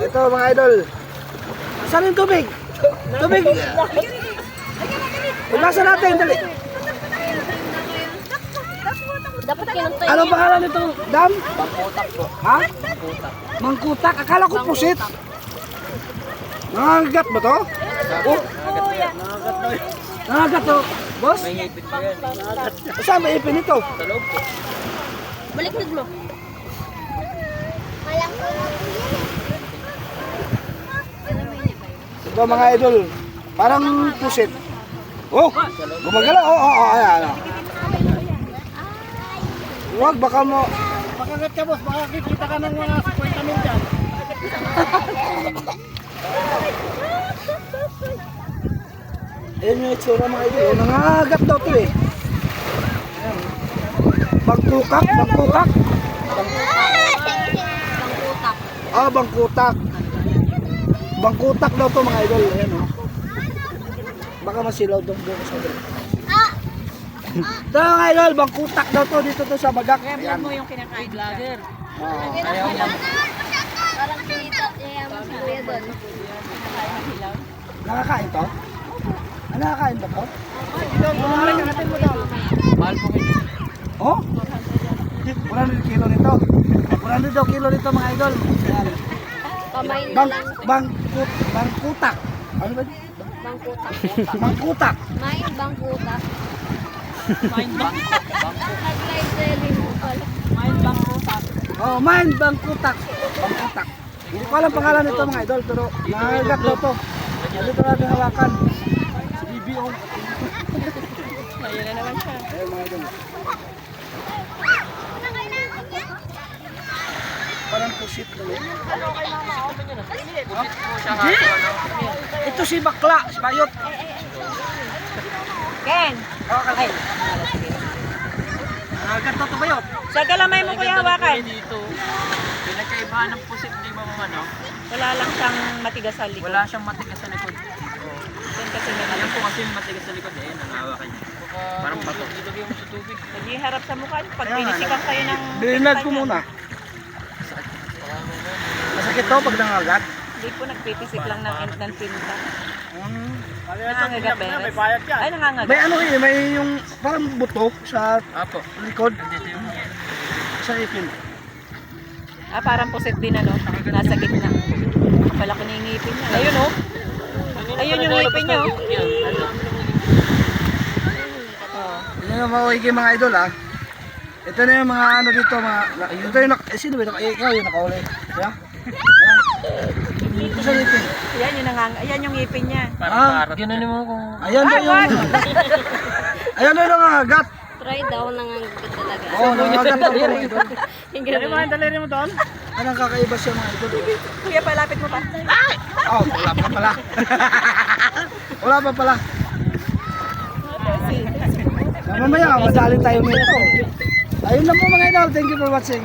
Ito mga idol. Saan yung tubig? Tubig. Paglasan natin, dali. Dapat kinantay. Anong pangalan nito? Dam? Bangkutak po. Ha? Bangkutak. Mangkutak. Akala ko pusit. Nangagat ba to? Oh, nangagat to. Boss? May ngipin po yan. Saan may ipin ito? Sa loob po. Baliktad mo. Ito mga idol. Parang pusit. Oh, gumagala. Ayan. Huwag, baka mo. Pakagat ka boss, baka kikita ka ng mga 50 mil dyan. Ayan yung itsura mga idol. Oh, nangagat daw to eh. Ayan. Bangkukak. Bangkutak. Bangkutak. Bangkutak daw to mga idol. Ayan oh. Baka masilaw doon sa idol. Ito mga idol, bangkutak daw to dito to sa Bagak. Ayan mo yung kinakain vlogger. Parang kita. Yayaman si Kuya doon. Nakakain to? Nakakain ba to? Mahal po kayo. Oh? 100 kilo nito. 100 daw kilo nito mga idol. Ayan. Pamain na lang. Bangkutak. Ano ba? Bangkutak. Bangkutak. Main bangkutak. Nag-live selling mo pala. Oh, mine bangkutak. Bangkutak. Hindi ko alam pangalan nito mga idol pero nangagat daw to. Dito natin hawakan. Si Bibi oh. Ayun na naman siya. Ayun mga idol. Parang pusit na yun. Pusit po siya kaso ano. Ito si Bakla, si Bayot. Ken, Ay. Nangagat daw to Bayot. sa galamay mo kuya hawakan. Dito. Pinagkaibahan ng pusit di ba ano? Wala lang siyang matigas sa likod. Wala siyang matigas sa likod. Yan kasi may Alam po kasi yung matigas sa likod eh. Nangawakan niya. Parang patok. Dito mo sa tubig. naghiharap sa mukha. Pag Kaya nga, pinisikan kayo ng... Binag ko muna. Masakit to pag nangagat. Hindi po nagpipisik lang ng end ng pinta. May Nangangagat beres. bayad yan. Ay, nangangagat. May ano eh, may yung parang buto sa Apo. likod. Dito yung Sa ipin. Parang pusit din ano. Nasa gitna. Kapalaki na yung ngipin niya. Ayun oh. Ayun yung ngipin niya oh. Yan yung mga wiki mga idol ah. Ito na yung mga ano dito mga ito yung sino ba ikaw yung nakauli. Yeah? Ayan. Ito sa ipin. Ayan yung ayan yung ngipin niya. parang gano'n mo kung... Ayan daw yung ayan daw yung nangagat. Try daw nangangagat talaga. Oo, nangagat daw mga idol. Yung Dali mo, ganun. dali mo doon. Anong kakaiba siya mga idol? Kuya, palapit mo pa. Oh, wala pa pala. Wala pa pala. Mamaya, madali tayo nito. Ayun lang po mga idol. Thank you for watching.